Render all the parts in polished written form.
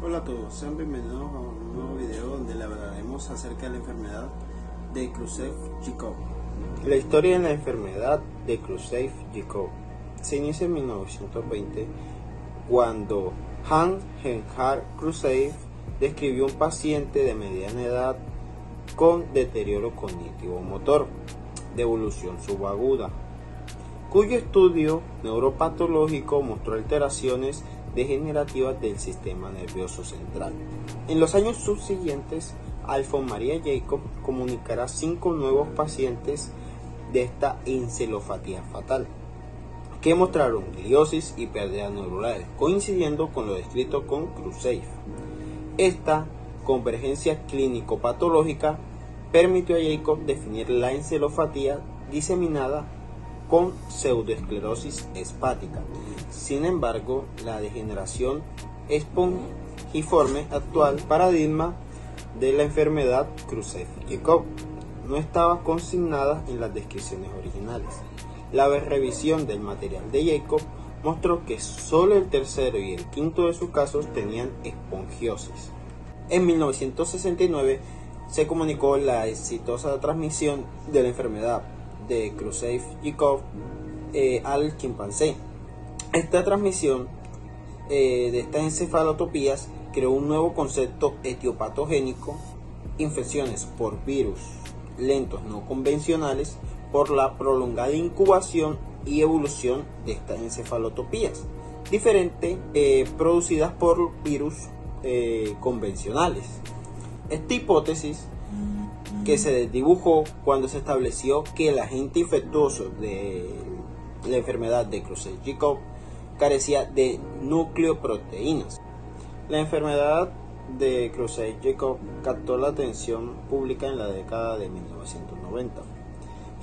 Hola a todos, sean bienvenidos a un nuevo video donde le hablaremos acerca de la enfermedad de Krushev-Jacob. La historia de la enfermedad de Krushev-Jacob se inicia en 1920 cuando Hans Reinhard Krushev describió un paciente de mediana edad con deterioro cognitivo-motor de evolución subaguda, cuyo estudio neuropatológico mostró alteraciones degenerativas del sistema nervioso central. En los años subsiguientes, Alfons Maria Jacob comunicará 5 nuevos pacientes de esta encefalopatía fatal, que mostraron gliosis y pérdidas neuronales, coincidiendo con lo descrito con Krushev. Esta convergencia clínico-patológica permitió a Jacob definir la encefalopatía diseminada con pseudoesclerosis hepática. Sin embargo, la degeneración espongiforme actual paradigma de la enfermedad Krushev-Jacob no estaba consignada en las descripciones originales. La revisión del material de Jacob mostró que solo el tercero y el quinto de sus casos tenían espongiosis. En 1969 se comunicó la exitosa transmisión de la enfermedad de Krushev-Jacob al chimpancé. Esta transmisión de estas encefalopatías creó un nuevo concepto etiopatogénico: infecciones por virus lentos no convencionales por la prolongada incubación y evolución de estas encefalopatías diferentes producidas por virus convencionales. Esta hipótesis, que se desdibujó cuando se estableció que el agente infeccioso de la enfermedad de Krushev-Jacob carecía de nucleoproteínas. La enfermedad de Krushev-Jacob captó la atención pública en la década de 1990,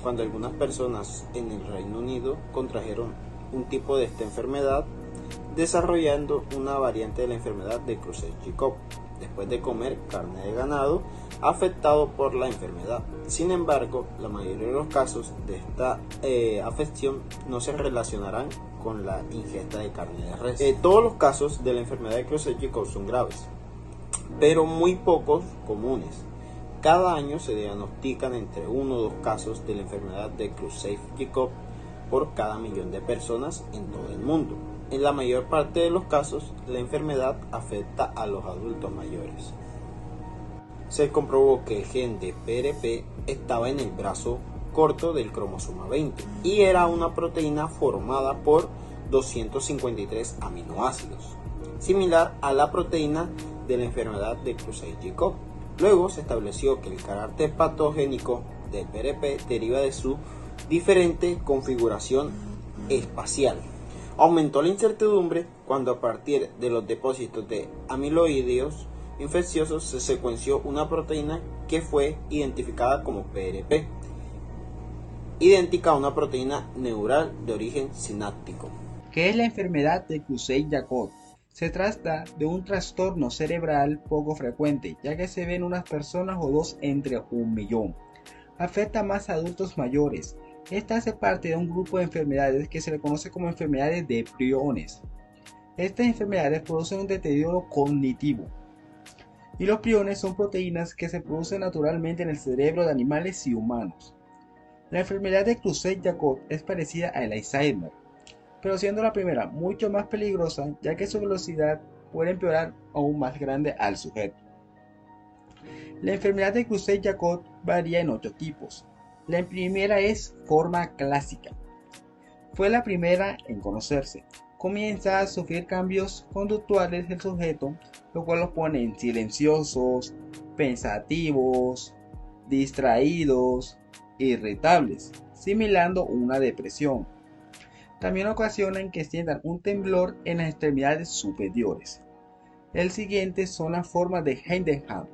cuando algunas personas en el Reino Unido contrajeron un tipo de esta enfermedad, desarrollando una variante de la enfermedad de Krushev-Jacob después de comer carne de ganado afectado por la enfermedad. Sin embargo, la mayoría de los casos de esta afección no se relacionarán con la ingesta de carne de res. Todos los casos de la enfermedad de Krushev-Jacob son graves, pero muy pocos comunes. Cada año se diagnostican entre 1 o 2 casos de la enfermedad de Krushev-Jacob por cada millón de personas en todo el mundo. En la mayor parte de los casos, la enfermedad afecta a los adultos mayores. Se comprobó que el gen de PRP estaba en el brazo corto del cromosoma 20 y era una proteína formada por 253 aminoácidos, similar a la proteína de la enfermedad de Krushev-Jacob. Luego se estableció que el carácter patogénico del PRP deriva de su diferente configuración espacial. Aumentó la incertidumbre cuando, a partir de los depósitos de amiloideos infecciosos, se secuenció una proteína que fue identificada como PRP, idéntica a una proteína neural de origen sináptico. ¿Qué es la enfermedad de Krushev-Jacob? Se trata de un trastorno cerebral poco frecuente, ya que se ve en unas personas o dos entre 1.000.000. Afecta más a adultos mayores. Esta hace parte de un grupo de enfermedades que se le conoce como enfermedades de priones. Estas enfermedades producen un deterioro cognitivo. Y los priones son proteínas que se producen naturalmente en el cerebro de animales y humanos. La enfermedad de Krushev-Jacob es parecida al Alzheimer, pero siendo la primera mucho más peligrosa, ya que su velocidad puede empeorar aún más grande al sujeto. La enfermedad de Krushev-Jacob varía en 8 tipos. La primera es forma clásica. Fue la primera en conocerse. Comienza a sufrir cambios conductuales del sujeto, lo cual los pone silenciosos, pensativos, distraídos, irritables, simulando una depresión. También ocasionan que sientan un temblor en las extremidades superiores. El siguiente son las formas de Heidenheim.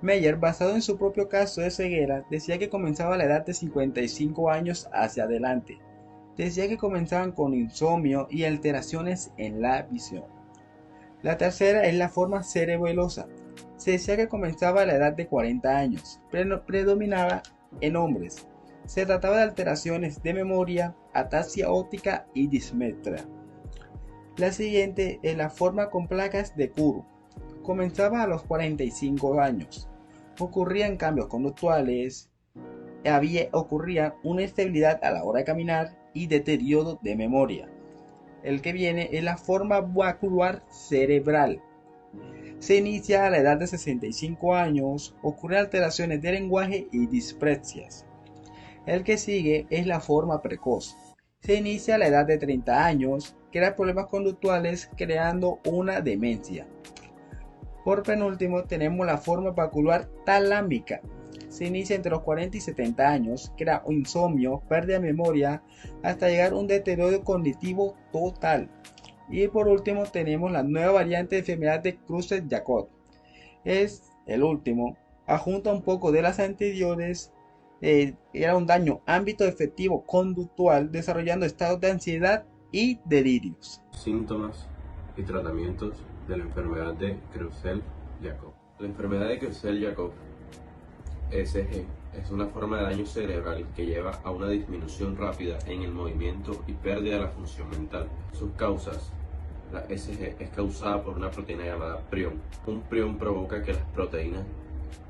Meyer, basado en su propio caso de ceguera, decía que comenzaba a la edad de 55 años hacia adelante. Decía que comenzaban con insomnio y alteraciones en la visión. La tercera es la forma cerebelosa. Se decía que comenzaba a la edad de 40 años, pero predominaba en hombres. Se trataba de alteraciones de memoria, ataxia óptica y dismetria. La siguiente es la forma con placas de Kuru. comenzaba a los 45 años. Ocurrían cambios conductuales, ocurría una inestabilidad a la hora de caminar y deterioro de memoria. El que viene es la forma vacular cerebral. Se inicia a la edad de 65 años, ocurren alteraciones de lenguaje y dispraxias. El que sigue es la forma precoz. Se inicia a la edad de 30 años, crea problemas conductuales creando una demencia. Por penúltimo tenemos la forma vacular talámica. Se inicia entre los 40 y 70 años, crea insomnio, pérdida de memoria, hasta llegar a un deterioro cognitivo total. Y por último tenemos la nueva variante de enfermedad de Creutzfeldt-Jakob. Es el último, adjunta un poco de las anteriores, era un daño ámbito efectivo conductual, desarrollando estados de ansiedad y delirios. Síntomas y tratamientos de la enfermedad de Creutzfeldt-Jakob. La enfermedad de Creutzfeldt-Jakob, ECG, es una forma de daño cerebral que lleva a una disminución rápida en el movimiento y pérdida de la función mental. Sus causas. La ECG es causada por una proteína llamada prión. Un prión provoca que las proteínas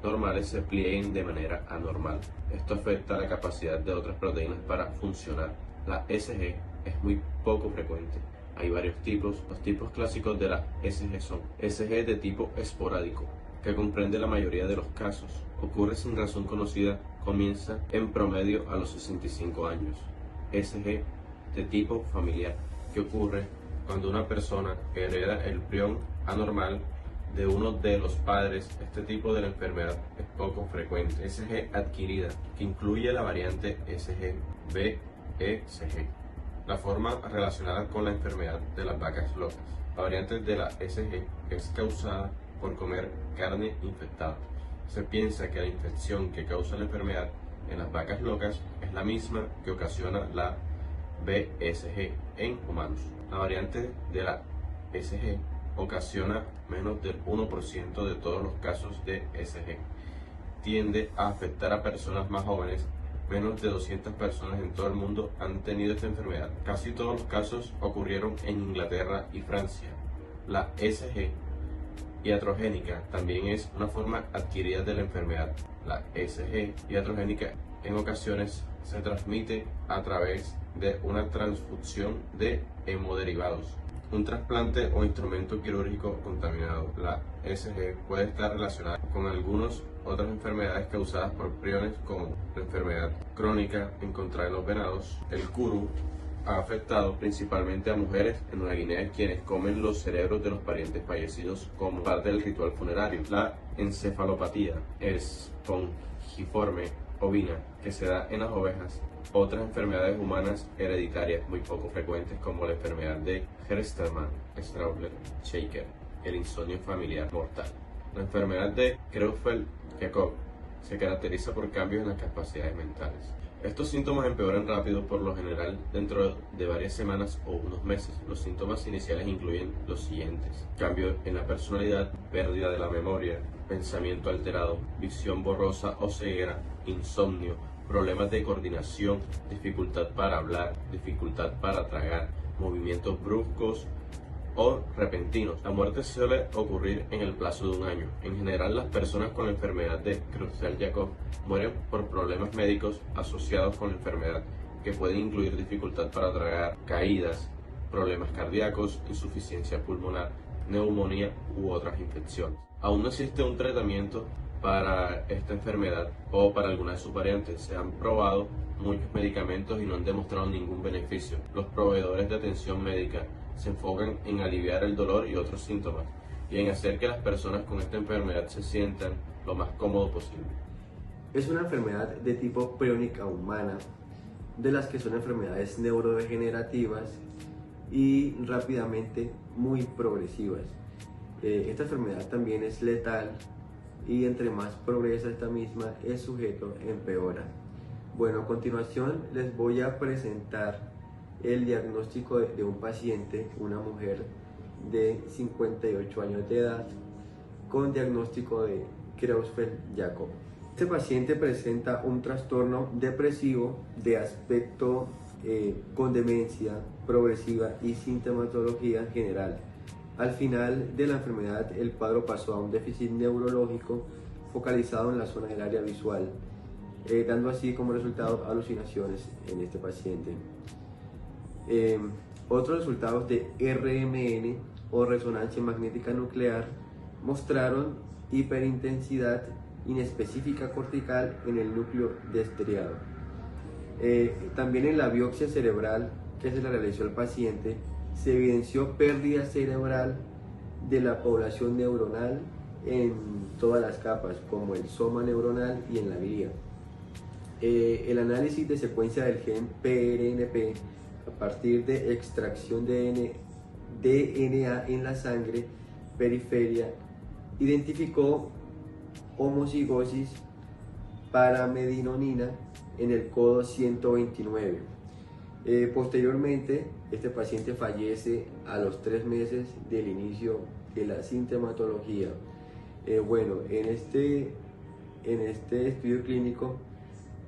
normales se plieguen de manera anormal. Esto afecta la capacidad de otras proteínas para funcionar. La ECG es muy poco frecuente. Hay varios tipos. Los tipos clásicos de la ECG son ECG de tipo esporádico, que comprende la mayoría de los casos. Ocurre sin razón conocida, comienza en promedio a los 65 años. ECG de tipo familiar, que ocurre cuando una persona hereda el prión anormal de uno de los padres. Este tipo de la enfermedad es poco frecuente. ECG adquirida, que incluye la variante ECG-BECG, la forma relacionada con la enfermedad de las vacas locas. La variante de la ECG es causada por comer carne infectada. Se piensa que la infección que causa la enfermedad en las vacas locas es la misma que ocasiona la BSG en humanos. La variante de la ECG ocasiona menos del 1% de todos los casos de ECG. Tiende a afectar a personas más jóvenes. Menos de 200 personas en todo el mundo han tenido esta enfermedad. Casi todos los casos ocurrieron en Inglaterra y Francia. La ECG iatrogénica también es una forma adquirida de la enfermedad. La ECG iatrogénica en ocasiones se transmite a través de una transfusión de hemoderivados, un trasplante o instrumento quirúrgico contaminado. La ECG puede estar relacionada con algunas otras enfermedades causadas por priones, como la enfermedad crónica encontrada en los venados. El CURU ha afectado principalmente a mujeres en Nueva Guinea, quienes comen los cerebros de los parientes fallecidos como parte del ritual funerario. La encefalopatía espongiforme ovina, que se da en las ovejas. Otras enfermedades humanas hereditarias muy poco frecuentes, como la enfermedad de Gerstmann-Straussler-Scheinker, el insomnio familiar mortal. La enfermedad de Creutzfeldt-Jakob se caracteriza por cambios en las capacidades mentales. Estos síntomas empeoran rápido, por lo general dentro de varias semanas o unos meses. Los síntomas iniciales incluyen los siguientes: cambio en la personalidad, pérdida de la memoria, pensamiento alterado, visión borrosa o ceguera, insomnio, problemas de coordinación, dificultad para hablar, dificultad para tragar, movimientos bruscos o repentinos. La muerte suele ocurrir en el plazo de un año. En general, las personas con la enfermedad de Creutzfeldt-Jakob mueren por problemas médicos asociados con la enfermedad, que pueden incluir dificultad para tragar, caídas, problemas cardíacos, insuficiencia pulmonar, neumonía u otras infecciones. Aún no existe un tratamiento para esta enfermedad o para alguna de sus variantes. Se han probado muchos medicamentos y no han demostrado ningún beneficio. Los proveedores de atención médica se enfocan en aliviar el dolor y otros síntomas, y en hacer que las personas con esta enfermedad se sientan lo más cómodo posible. Es una enfermedad de tipo priónica humana, de las que son enfermedades neurodegenerativas y rápidamente muy progresivas. Esta enfermedad también es letal, y entre más progresa esta misma, el sujeto empeora. Bueno, a continuación les voy a presentar el diagnóstico de un paciente, una mujer de 58 años de edad, con diagnóstico de Creutzfeldt-Jakob. Este paciente presenta un trastorno depresivo de aspecto con demencia progresiva y sintomatología general. Al final de la enfermedad, el cuadro pasó a un déficit neurológico focalizado en la zona del área visual, dando así como resultado alucinaciones en este paciente. Otros resultados de RMN o resonancia magnética nuclear mostraron hiperintensidad inespecífica cortical en el núcleo destriado. También en la biopsia cerebral que se le realizó al paciente se evidenció pérdida cerebral de la población neuronal en todas las capas, como el soma neuronal y en la glía. El análisis de secuencia del gen PRNP a partir de extracción de DNA en la sangre periferia identificó homocigosis paramedinonina en el codo 129. Posteriormente, este paciente fallece a los 3 meses del inicio de la sintomatología. En este estudio clínico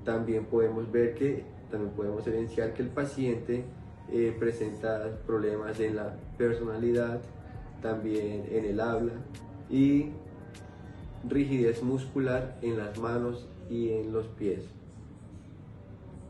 también podemos evidenciar que el paciente presenta problemas en la personalidad, también en el habla y rigidez muscular en las manos y en los pies.